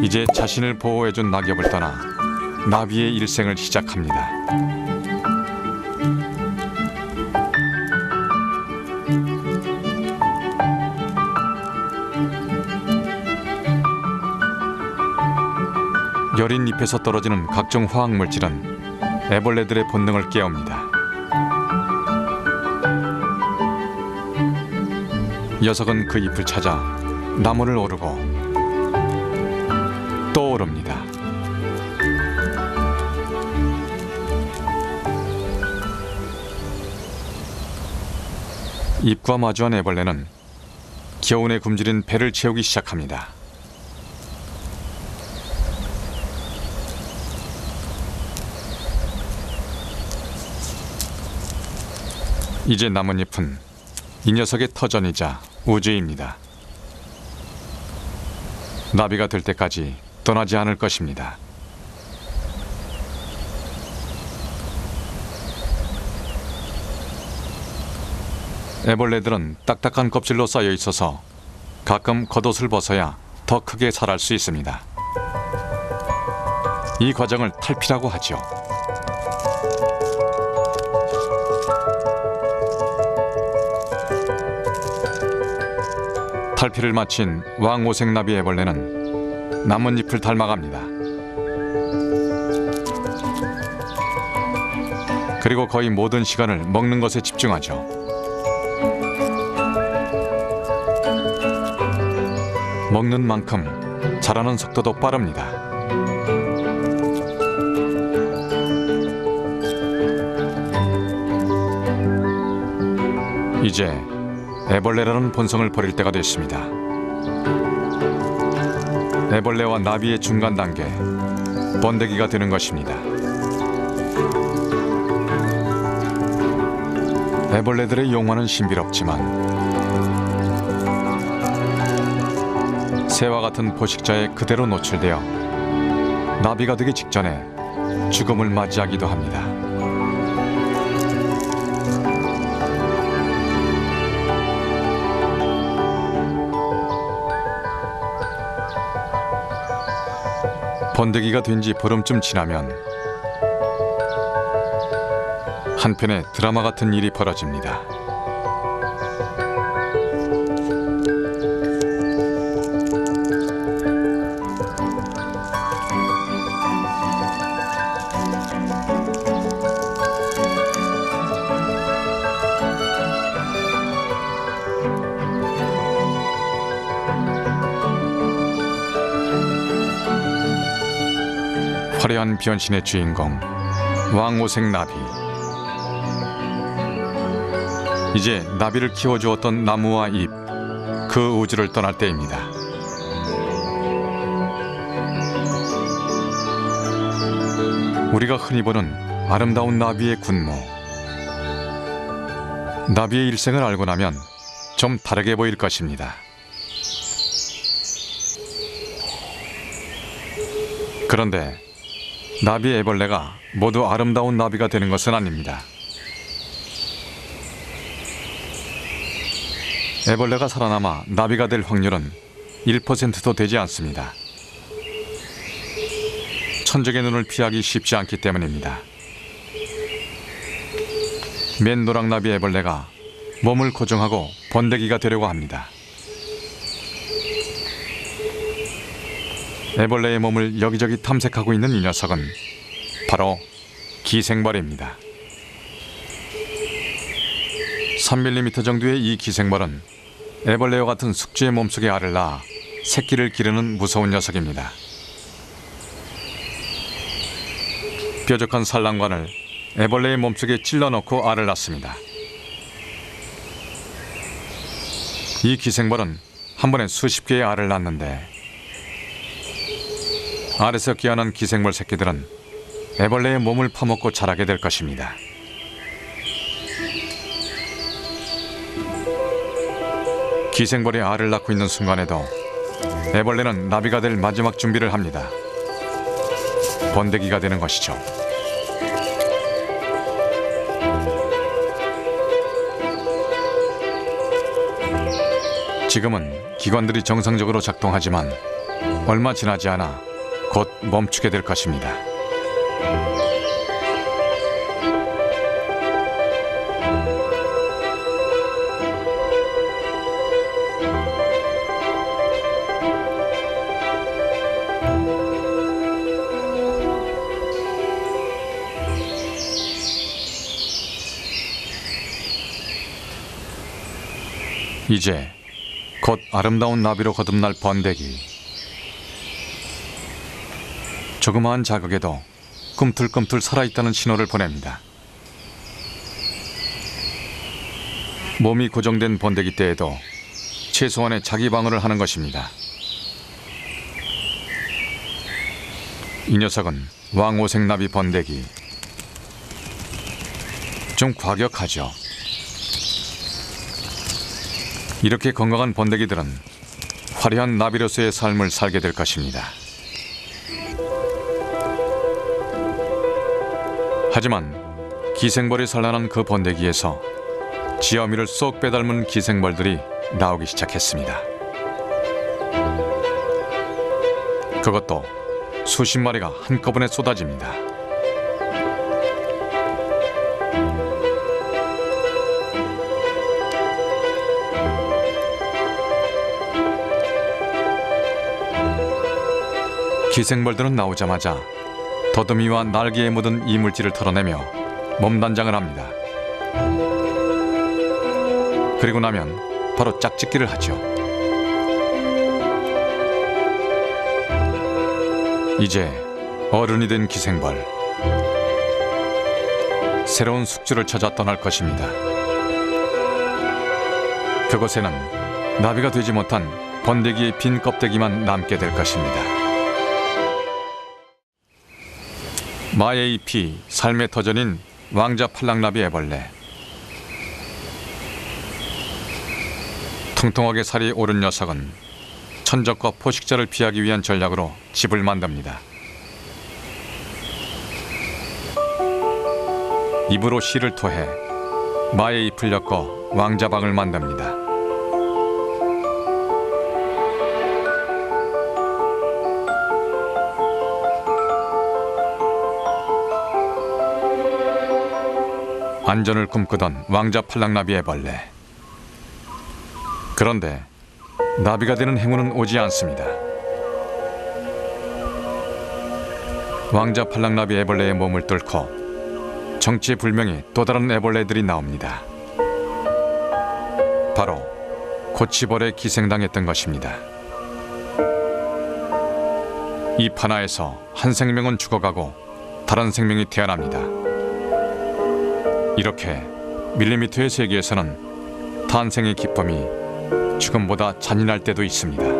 이제 자신을 보호해준 낙엽을 떠나 나비의 일생을 시작합니다. 여린 잎에서 떨어지는 각종 화학물질은 애벌레들의 본능을 깨웁니다. 녀석은 그 잎을 찾아 나무를 오르고 또 오릅니다. 잎과 마주한 애벌레는 겨우내 굶주린 배를 채우기 시작합니다. 이제 남은 잎은 이 녀석의 터전이자 우주입니다. 나비가 될 때까지 떠나지 않을 것입니다. 애벌레들은 딱딱한 껍질로 쌓여 있어서 가끔 겉옷을 벗어야 더 크게 자랄 수 있습니다. 이 과정을 탈피라고 하죠. 탈피를 마친 왕오색나비 애벌레는 나뭇잎을 닮아갑니다. 그리고 거의 모든 시간을 먹는 것에 집중하죠. 먹는 만큼 자라는 속도도 빠릅니다. 이제 애벌레라는 본성을 버릴 때가 됐습니다. 애벌레와 나비의 중간 단계, 번데기가 되는 것입니다. 애벌레들의 용화는 신비롭지만 새와 같은 포식자에 그대로 노출되어 나비가 되기 직전에 죽음을 맞이하기도 합니다. 번데기가 된 지 보름쯤 지나면 한편의 드라마 같은 일이 벌어집니다. 화려한 변신의 주인공 왕오색 나비. 이제 나비를 키워주었던 나무와 잎, 그 우주를 떠날 때입니다. 우리가 흔히 보는 아름다운 나비의 군무. 나비의 일생을 알고 나면 좀 다르게 보일 것입니다. 그런데 나비 애벌레가 모두 아름다운 나비가 되는 것은 아닙니다. 애벌레가 살아남아 나비가 될 확률은 1%도 되지 않습니다. 천적의 눈을 피하기 쉽지 않기 때문입니다. 맨 노랑나비 애벌레가 몸을 고정하고 번데기가 되려고 합니다. 애벌레의 몸을 여기저기 탐색하고 있는 이 녀석은 바로 기생벌입니다. 3mm 정도의 이 기생벌은 애벌레와 같은 숙주의 몸속에 알을 낳아 새끼를 기르는 무서운 녀석입니다. 뾰족한 산란관을 애벌레의 몸속에 찔러넣고 알을 낳습니다. 이 기생벌은 한 번에 수십 개의 알을 낳는데 알에서 깨어난 기생벌 새끼들은 애벌레의 몸을 파먹고 자라게 될 것입니다. 기생벌이 알을 낳고 있는 순간에도 애벌레는 나비가 될 마지막 준비를 합니다. 번데기가 되는 것이죠. 지금은 기관들이 정상적으로 작동하지만 얼마 지나지 않아 곧 멈추게 될 것입니다. 이제 곧 아름다운 나비로 거듭날 번데기. 조그마한 자극에도 꿈틀꿈틀 살아있다는 신호를 보냅니다. 몸이 고정된 번데기 떼에도 최소한의 자기 방어를 하는 것입니다. 이 녀석은 왕오색나비 번데기. 좀 과격하죠. 이렇게 건강한 번데기들은 화려한 나비로서의 삶을 살게 될 것입니다. 하지만 기생벌이 산란한 그 번데기에서 지어미를 쏙 빼닮은 기생벌들이 나오기 시작했습니다. 그것도 수십 마리가 한꺼번에 쏟아집니다. 기생벌들은 나오자마자 더듬이와 날개에 묻은 이물질을 털어내며 몸단장을 합니다. 그리고 나면 바로 짝짓기를 하죠. 이제 어른이 된 기생벌. 새로운 숙주를 찾아 떠날 것입니다. 그곳에는 나비가 되지 못한 번데기의 빈 껍데기만 남게 될 것입니다. 마의 잎이 삶의 터전인 왕자 팔랑나비 애벌레. 통통하게 살이 오른 녀석은 천적과 포식자를 피하기 위한 전략으로 집을 만듭니다. 입으로 씨를 토해 마의 잎을 엮어 왕자방을 만듭니다. 안전을 꿈꾸던 왕자 팔랑나비 애벌레. 그런데 나비가 되는 행운은 오지 않습니다. 왕자 팔랑나비 애벌레의 몸을 뚫고 정체불명의 또 다른 애벌레들이 나옵니다. 바로 고치벌에 기생당했던 것입니다. 잎 하나에서 한 생명은 죽어가고 다른 생명이 태어납니다. 이렇게 밀리미터의 세계에서는 탄생의 기쁨이 죽음보다 잔인할 때도 있습니다.